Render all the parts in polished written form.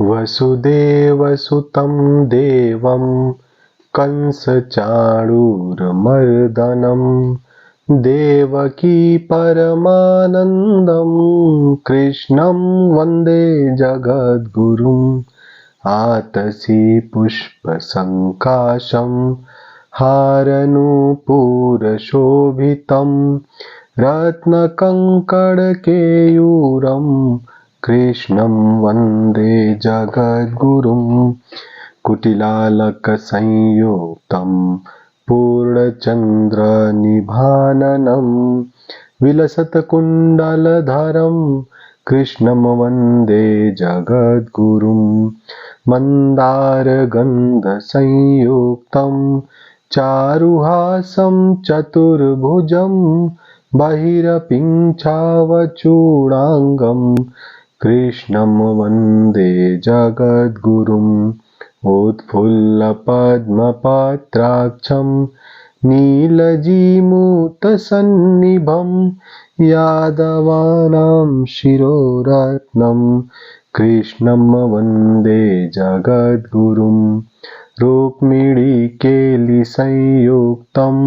वसुदेवसुतं देवं कंसचाणूरमर्दनं देवकी परमानन्दं कृष्णं वन्दे जगद्गुरुम् आतसी पुष्पसङ्काशं हारनूपुरशोभितं रत्नकङ्कणकेयूरं कृष्णं वन्दे जगद्गुरुम् कुटिलालकसंयुक्तं पूर्णचन्द्रनिभाननं विलसत्कुण्डलधरं कृष्णं वन्दे जगद्गुरुम् मन्दारगन्धसंयुक्तं चारुहासं चतुर्भुजं बहिरपिञ्छावचूडाङ्गं कृष्णं वन्दे जगद्गुरुम् उत्फुल्लपद्मपत्राक्षं नीलजीमूतसन्निभं यादवानां शिरोरत्नं कृष्णं वन्दे जगद्गुरुम् रुक्मिणीकेलिसंयुक्तं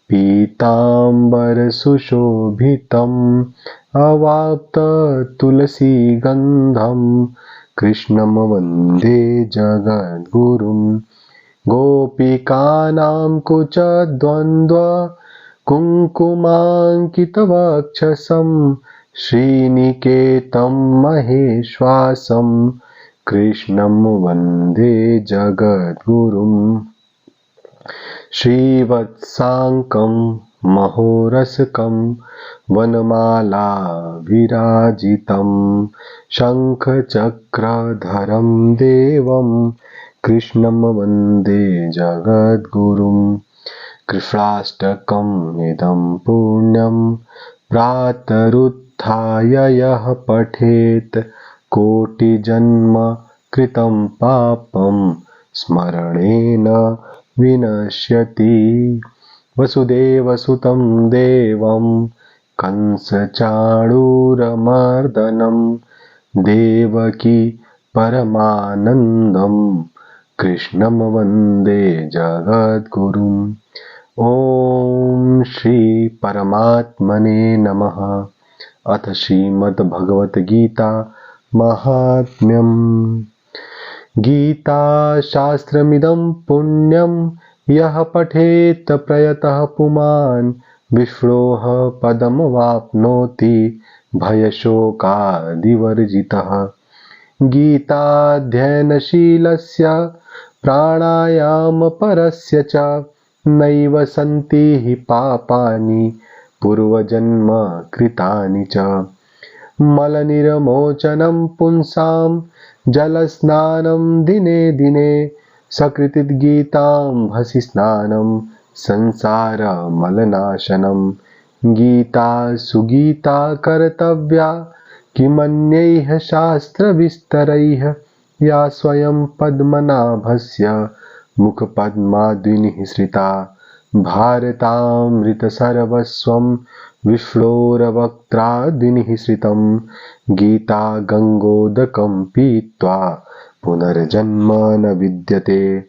पीताम्बरसुशोभितम् अवाप्ततुलसीगन्धं कृष्णं वन्दे जगद्गुरुम् गोपिकानां कुचद्वन्द्व कुङ्कुमाङ्कितवक्षसं श्रीनिकेतं महेश्वासं कृष्णं वन्दे जगद्गुरुम् श्रीवत्साङ्कं महोरसकं वनमाला विराजितं शङ्खचक्रधरं देवं कृष्णं वन्दे जगद्गुरुम् कृष्णाष्टकम् इदं पुण्यं प्रातरुत्थाय यः पठेत् कोटिजन्म कृतं पापं स्मरणेन विनश्यति वसुदेवसुतं देवं कंसचाणूरमर्दनं देवकी परमानन्दं कृष्णं वन्दे जगद्गुरुम् ॐ श्री परमात्मने नमः। अथ श्रीमद्भगवद्गीता महात्म्यम्। गीताशास्त्रमिदं पुण्यं यः पठेत् प्रयतः पुमान् विष्णोः पदमवाप्नोति भयशोकादिवर्जितः। गीताध्ययनशीलस्य प्राणायामपरस्य च नैव सन्ति हि पापानि पूर्वजन्म कृतानि च। मलनिर्मोचनं पुंसां जलस्नानं दिने दिने सकृद्गीताम्भसि स्नानं संसारमलनाशनं। गीता सुगीता कर्तव्या किमन्यैः शास्त्रविस्तरैः या स्वयं पद्मनाभस्य मुखपद्माद्विनिःसृता। भारतामृतसर्वस्वं विष्णोर्वक्त्राद्विनिःसृतं। गीता गङ्गोदकं पीत्वा पुनर्जन्म न विद्यते।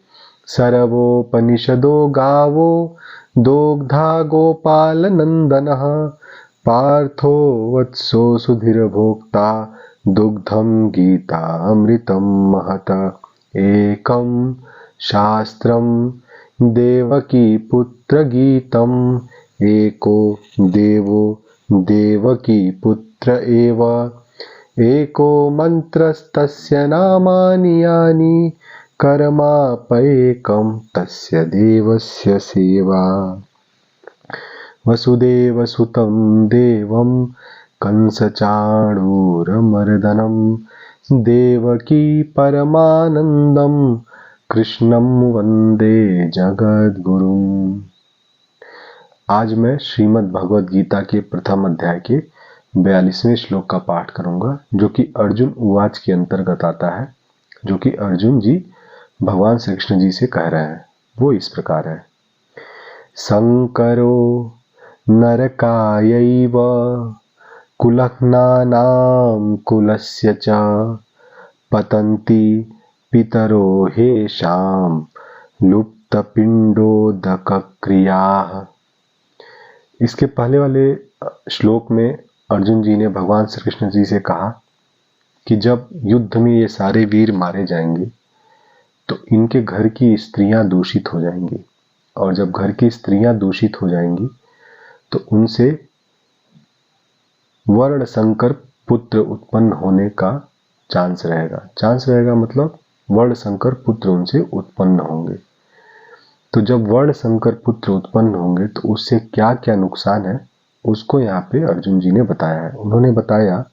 सर्वोपनिषदो गावो दोग्धा गोपालनन्दनः। पार्थो वत्सो सुधीर्भोक्ता दुग्धं गीतामृतं महत्। एकं शास्त्रं देवकीपुत्रगीतम् एको देवो देवकीपुत्र एव। एको मन्त्रस्तस्य नामानि यानि कर्माप्येकं तस्य देवस्य सेवा। वसुदेवसुतं देवं कंसचाणूरमर्दनं देवकी परमानन्दं कृष्णं वन्दे जगद्गुरुम्। आज मैं श्रीमद् भगवद गीता के प्रथम अध्याय के 42वें श्लोक का पाठ करूंगा, जो कि अर्जुन उवाच के अंतर्गत आता है, जो कि अर्जुन जी भगवान श्री कृष्ण जी से कह रहे हैं। वो इस प्रकार है। संकरो नरकायैव कुलह्नानां कुलस्य च पतन्ति पितरो हेषां लुप्तपिण्डोदक क्रियाः। इसके पहले वाले श्लोक में अर्जुन जी ने भगवान श्री कृष्ण जी से कहा कि जब युद्ध में ये सारे वीर मारे जाएंगे तो इनके घर की स्त्रियां दूषित हो जाएंगी, और जब घर की स्त्रियां दूषित हो जाएंगी तो उनसे वर्ण संकर पुत्र उत्पन्न होने का चांस रहेगा मतलब वर्ण संकर पुत्र उनसे उत्पन्न होंगे। तो जब वर्ण संकर पुत्र उत्पन्न होंगे तो उससे क्या क्या नुकसान है उसको यहाँ पे अर्जुन जी ने बताया है। उन्होंने बताया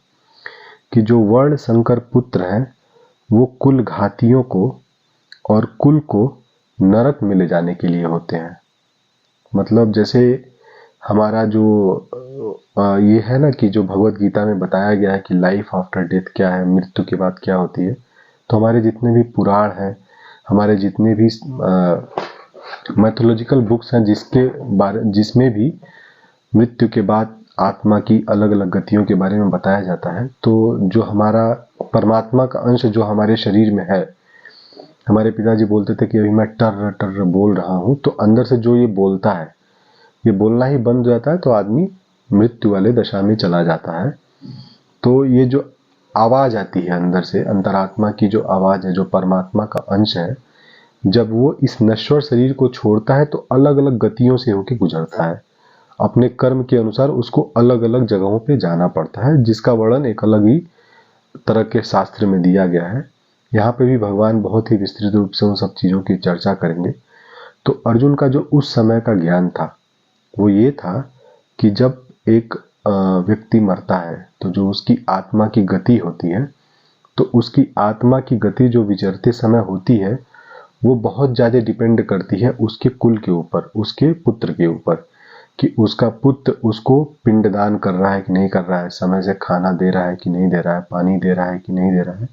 कि जो वर्ण संकर पुत्र हैं वो कुल घातियों को और कुल को नरक में ले जाने के लिए होते हैं। मतलब जैसे हमारा जो ये है ना कि जो भगवत गीता में बताया गया है कि लाइफ आफ्टर डेथ क्या है, मृत्यु के बाद क्या होती है, तो हमारे जितने भी पुराण हैं, हमारे जितने भी मैथोलॉजिकल बुक्स हैं जिसमें भी मृत्यु के बाद आत्मा की अलग अलग गतियों के बारे में बताया जाता है। तो जो हमारा परमात्मा का अंश जो हमारे शरीर में है, हमारे पिताजी बोलते थे कि अभी मैं टर टर बोल रहा हूँ, तो अंदर से जो ये बोलता है, ये बोलना ही बंद हो जाता है तो आदमी मृत्यु वाले दशा में चला जाता है। तो ये जो आवाज आती है अंदर से, अंतरात्मा की जो आवाज है, जो परमात्मा का अंश है, जब वो इस नश्वर शरीर को छोड़ता है तो अलग अलग गतियों से होकर गुजरता है। अपने कर्म के अनुसार उसको अलग अलग जगहों पे जाना पड़ता है, जिसका वर्णन एक अलग ही तरह के शास्त्र में दिया गया है। यहाँ पे भी भगवान बहुत ही विस्तृत रूप से उन सब चीजों की चर्चा करेंगे। तो अर्जुन का जो उस समय का ज्ञान था वो ये था कि जब एक व्यक्ति मरता है तो जो उसकी आत्मा की गति होती है, तो उसकी आत्मा की गति जो विचरते समय होती है वो बहुत ज़्यादा डिपेंड करती है उसके कुल के ऊपर, उसके पुत्र के ऊपर, कि उसका पुत्र उसको पिंडदान कर रहा है कि नहीं कर रहा है, समय से खाना दे रहा है कि नहीं दे रहा है, पानी दे रहा है कि नहीं दे रहा है।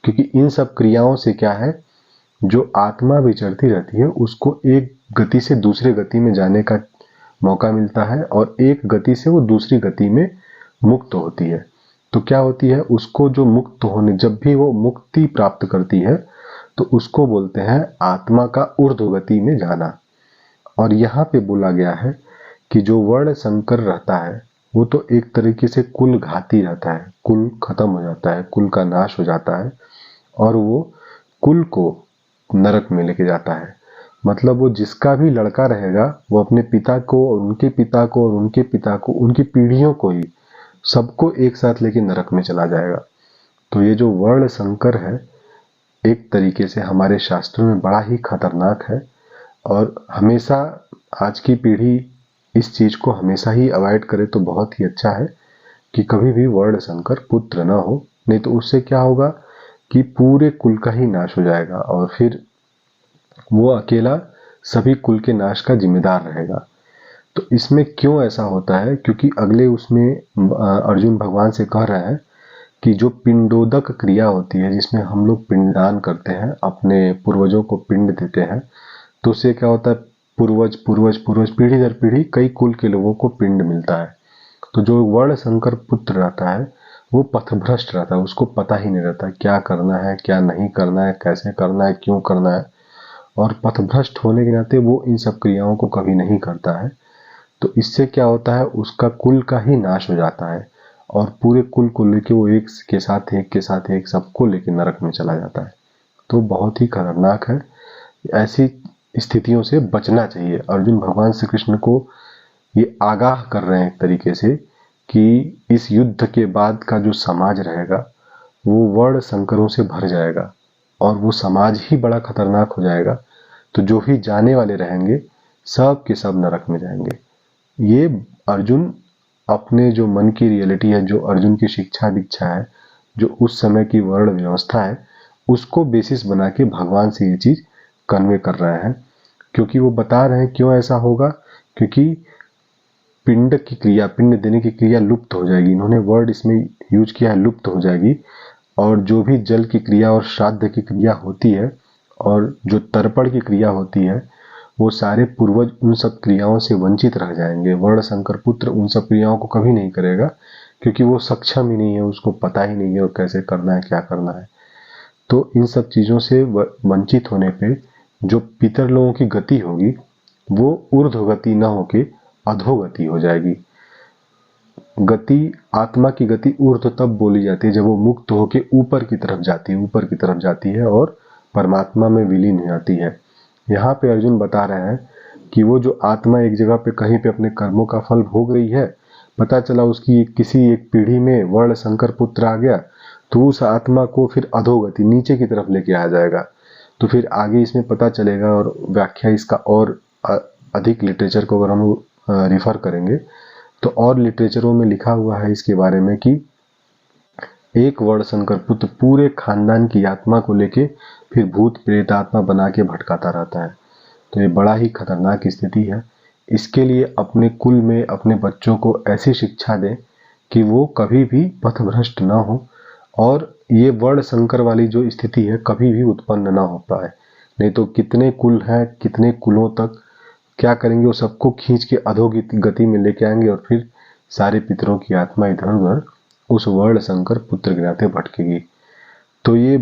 क्योंकि इन सब क्रियाओं से क्या है, जो आत्मा विचरती रहती है उसको एक गति से दूसरे गति में जाने का मौका मिलता है, और एक गति से वो दूसरी गति में मुक्त होती है। तो क्या होती है, उसको जो मुक्त होने, जब भी वो मुक्ति प्राप्त करती है तो उसको बोलते हैं आत्मा का ऊर्ध्व गति में जाना। और यहाँ पे बोला गया है कि जो वर्ण संकर रहता है वो तो एक तरीके से कुल घाती रहता है, कुल खत्म हो जाता है, कुल का नाश हो जाता है, और वो कुल को नरक में लेके जाता है। मतलब वो जिसका भी लड़का रहेगा वो अपने पिता को और उनके पिता को और उनके पिता को, उनकी पीढ़ियों को ही सबको एक साथ लेके नरक में चला जाएगा। तो ये जो वर्ण संकर है एक तरीके से हमारे शास्त्रों में बड़ा ही खतरनाक है, और हमेशा आज की पीढ़ी इस चीज को हमेशा ही अवॉइड करे तो बहुत ही अच्छा है कि कभी भी वर्ण संकर पुत्र ना हो। नहीं तो उससे क्या होगा कि पूरे कुल का ही नाश हो जाएगा और फिर वो अकेला सभी कुल के नाश का जिम्मेदार रहेगा। तो इसमें क्यों ऐसा होता है, क्योंकि अगले उसमें अर्जुन भगवान से कह रहे हैं कि जो पिंडोदक क्रिया होती है जिसमें हम लोग पिंडदान करते हैं, अपने पूर्वजों को पिंड देते हैं, तो उससे क्या होता है, पूर्वज पूर्वज पूर्वज पीढ़ी दर पीढ़ी कई कुल के लोगों को पिंड मिलता है। तो जो वर्ण संकर पुत्र रहता है वो पथभ्रष्ट रहता है, उसको पता ही नहीं रहता क्या करना है क्या नहीं करना है, कैसे करना है, क्यों करना है, और पथभ्रष्ट होने के नाते वो इन सब क्रियाओं को कभी नहीं करता है। तो इससे क्या होता है, उसका कुल का ही नाश हो जाता है, और पूरे कुल को लेके वो एक के साथ एक सबको लेके नरक में चला जाता है। तो बहुत ही खतरनाक है, ऐसी स्थितियों से बचना चाहिए। अर्जुन भगवान श्री कृष्ण को ये आगाह कर रहे हैं एक तरीके से कि इस युद्ध के बाद का जो समाज रहेगा वो वर्ण संकरों से भर जाएगा, और वो समाज ही बड़ा खतरनाक हो जाएगा। तो जो भी जाने वाले रहेंगे सब के सब नरक में जाएंगे। ये अर्जुन अपने जो मन की रियलिटी है, जो अर्जुन की शिक्षा दीक्षा है, जो उस समय की वर्ण व्यवस्था है, उसको बेसिस बना के भगवान से ये चीज कन्वे कर रहे हैं। क्योंकि वो बता रहे हैं क्यों ऐसा होगा, क्योंकि पिंड की क्रिया, पिंड देने की क्रिया लुप्त हो जाएगी। इन्होंने वर्ड इसमें यूज किया है, लुप्त हो जाएगी। और जो भी जल की क्रिया और श्राद्ध की क्रिया होती है और जो तर्पण की क्रिया होती है, वो सारे पूर्वज उन सब क्रियाओं से वंचित रह जाएंगे। वर्ण संकर पुत्र उन सब क्रियाओं को कभी नहीं करेगा, क्योंकि वो सक्षम ही नहीं है, उसको पता ही नहीं है वो कैसे करना है क्या करना है। तो इन सब चीज़ों से वंचित होने पे जो पितर लोगों की गति होगी वो ऊर्ध्वगति न होके अधोगति हो जाएगी। गति, आत्मा की गति ऊर्ध्व तब बोली जाती है जब वो मुक्त होके ऊपर की तरफ जाती है और परमात्मा में विलीन हो जाती है। यहाँ पे अर्जुन बता रहे हैं कि वो जो आत्मा एक जगह पे कहीं पे अपने कर्मों का फल भोग रही है, पता चला उसकी किसी एक पीढ़ी में वर्ण संकर पुत्र आ गया, तो उस आत्मा को फिर अधोगति नीचे की तरफ लेके आ जाएगा। तो फिर आगे इसमें पता चलेगा, और व्याख्या इसका और अधिक लिटरेचर को अगर हम रिफर करेंगे तो और लिटरेचरों में लिखा हुआ है इसके बारे में कि एक वर्ण संकर पुत्र पूरे खानदान की आत्मा को लेके फिर भूत प्रेत आत्मा बना के भटकाता रहता है। तो ये बड़ा ही खतरनाक स्थिति है। इसके लिए अपने कुल में अपने बच्चों को ऐसी शिक्षा दें कि वो कभी भी पथभ्रष्ट ना हो, और ये वर्ण संकर वाली जो स्थिति है कभी भी उत्पन्न ना हो पाए। नहीं तो कितने कुल हैं, कितने कुलों तक क्या करेंगे, वो सबको खींच के अधोगति में लेके आएंगे और फिर सारे पितरों की आत्मा इधर उधर उस वर्ण संकर पुत्र गिराते भटकेगी। तो ये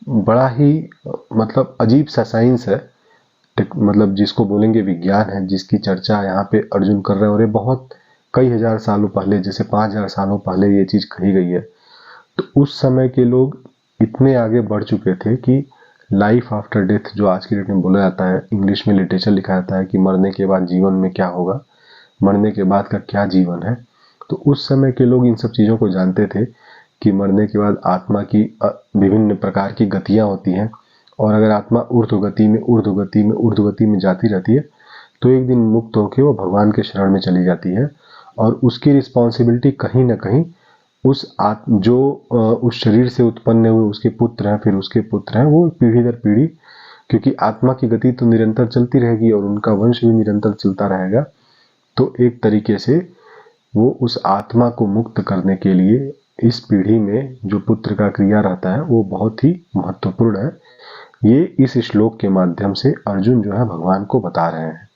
बड़ा ही मतलब अजीब सा साइंस है, मतलब जिसको बोलेंगे विज्ञान है, जिसकी चर्चा यहाँ पे अर्जुन कर रहे हैं। और ये बहुत कई हजार सालों पहले, जैसे 5000 सालों पहले ये चीज कही गई है। तो उस समय के लोग इतने आगे बढ़ चुके थे कि लाइफ आफ्टर डेथ जो आज की डेट में बोला जाता है, इंग्लिश में लिटरेचर लिखा जाता है कि मरने के बाद जीवन में क्या होगा, मरने के बाद का क्या जीवन है। तो उस समय के लोग इन सब चीज़ों को जानते थे कि मरने के बाद आत्मा की विभिन्न प्रकार की गतियाँ होती हैं, और अगर आत्मा ऊर्ध्वगति में जाती रहती है तो एक दिन मुक्त होकर वो भगवान के शरण में चली जाती है, और उसकी रिस्पॉन्सिबिलिटी कहीं ना कहीं उस शरीर से उत्पन्न हुए उसके पुत्र हैं, फिर उसके पुत्र हैं, वो पीढ़ी दर पीढ़ी, क्योंकि आत्मा की गति तो निरंतर चलती रहेगी और उनका वंश भी निरंतर चलता रहेगा। तो एक तरीके से वो उस आत्मा को मुक्त करने के लिए इस पीढ़ी में जो पुत्र का क्रिया रहता है वो बहुत ही महत्वपूर्ण है। ये इस श्लोक के माध्यम से अर्जुन जो है भगवान को बता रहे हैं।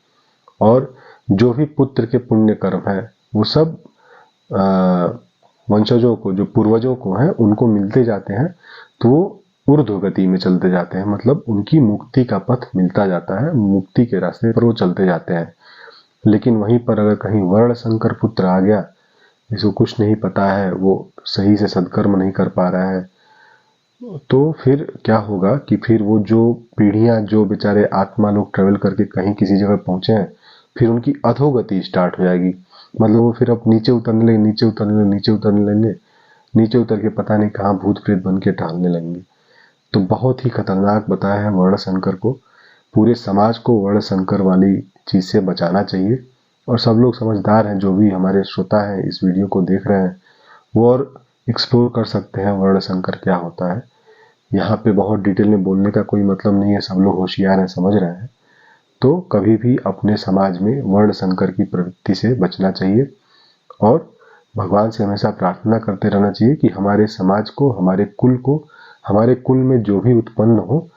और जो भी पुत्र के पुण्य कर्म है वो सब वंशजों को, जो पूर्वजों को हैं, उनको मिलते जाते हैं, तो वो ऊर्ध्वगति में चलते जाते हैं, मतलब उनकी मुक्ति का पथ मिलता जाता है, मुक्ति के रास्ते पर वो चलते जाते हैं। लेकिन वहीं पर अगर कहीं वर्ण संकर पुत्र आ गया, जिसको कुछ नहीं पता है, वो सही से सत्कर्म नहीं कर पा रहा है, तो फिर क्या होगा कि फिर वो जो पीढ़ियां, जो बेचारे आत्मा लोग ट्रेवल करके कहीं किसी जगह पहुंचे हैं, फिर उनकी अधोगति स्टार्ट हो जाएगी। मतलब वो फिर अब नीचे उतरने लगेंगे, नीचे उतर के पता नहीं कहाँ भूत प्रेत बन के टहलने लगेंगे। तो बहुत ही खतरनाक बताया है वर्ण संकर को। पूरे समाज को वर्ण संकर वाली चीज से बचाना चाहिए, और सब लोग समझदार हैं, जो भी हमारे श्रोता हैं इस वीडियो को देख रहे हैं, वो और एक्सप्लोर कर सकते हैं वर्ण संकर क्या होता है। यहाँ पे बहुत डिटेल में बोलने का कोई मतलब नहीं है, सब लोग होशियार हैं, समझ रहे हैं। तो कभी भी अपने समाज में वर्ण संकर की प्रवृत्ति से बचना चाहिए, और भगवान से हमेशा प्रार्थना करते रहना चाहिए कि हमारे समाज को, हमारे कुल में जो भी उत्पन्न हो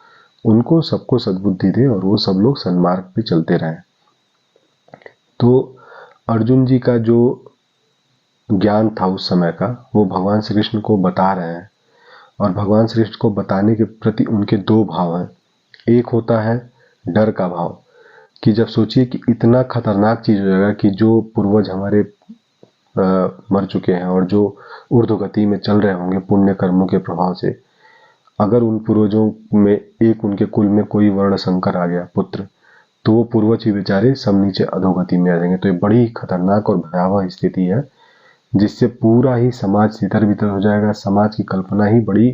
उनको सबको सद्बुद्धि दे और वो सब लोग सन्मार्ग पे चलते रहें। तो अर्जुन जी का जो ज्ञान था उस समय का, वो भगवान श्री कृष्ण को बता रहे हैं, और भगवान श्री कृष्ण को बताने के प्रति उनके दो भाव हैं। एक होता है डर का भाव, कि जब सोचिए कि इतना खतरनाक चीज हो जाएगा कि जो पूर्वज हमारे मर चुके हैं और जो ऊर्ध्वगति में चल रहे होंगे पुण्य कर्मों के प्रभाव से, अगर उन पूर्वजों में एक उनके कुल में कोई वर्ण संकर आ गया पुत्र, तो वो पूर्वज ही बेचारे सब नीचे अधोगति में आ जाएंगे। तो ये बड़ी खतरनाक और भयावह स्थिति है, जिससे पूरा ही समाज तितर बितर हो जाएगा। समाज की कल्पना ही बड़ी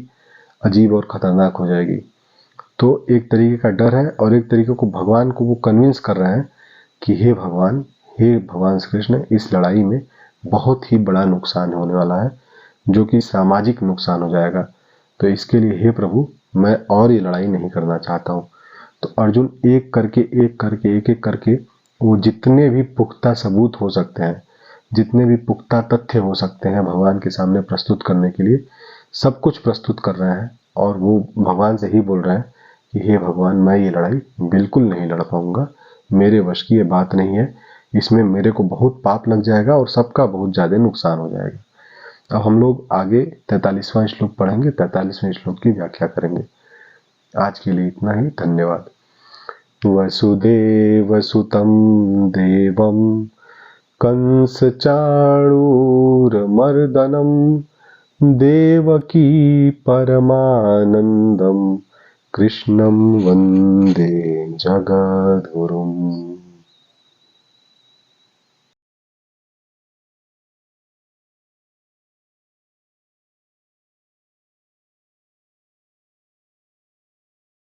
अजीब और खतरनाक हो जाएगी। तो एक तरीके का डर है, और एक तरीके को भगवान को वो कन्विंस कर रहे हैं कि हे भगवान श्री कृष्ण, इस लड़ाई में बहुत ही बड़ा नुकसान होने वाला है, जो कि सामाजिक नुकसान हो जाएगा। तो इसके लिए हे प्रभु, मैं और ये लड़ाई नहीं करना चाहता हूँ। तो अर्जुन एक एक करके वो जितने भी पुख्ता सबूत हो सकते हैं, जितने भी पुख्ता तथ्य हो सकते हैं भगवान के सामने प्रस्तुत करने के लिए, सब कुछ प्रस्तुत कर रहे हैं। और वो भगवान से ही बोल रहे हैं कि हे भगवान, मैं ये लड़ाई बिल्कुल नहीं लड़ पाऊंगा, मेरे वश की ये बात नहीं है, इसमें मेरे को बहुत पाप लग जाएगा और सबका बहुत ज्यादा नुकसान हो जाएगा। अब हम लोग आगे 43वां श्लोक पढ़ेंगे, 43वें श्लोक की व्याख्या करेंगे। आज के लिए इतना ही। धन्यवाद। वसुदेवसुतं देवं कंसचाणूरमर्दनं देवकी परमानन्दं कृष्णं वन्दे जगद्गुरुम्।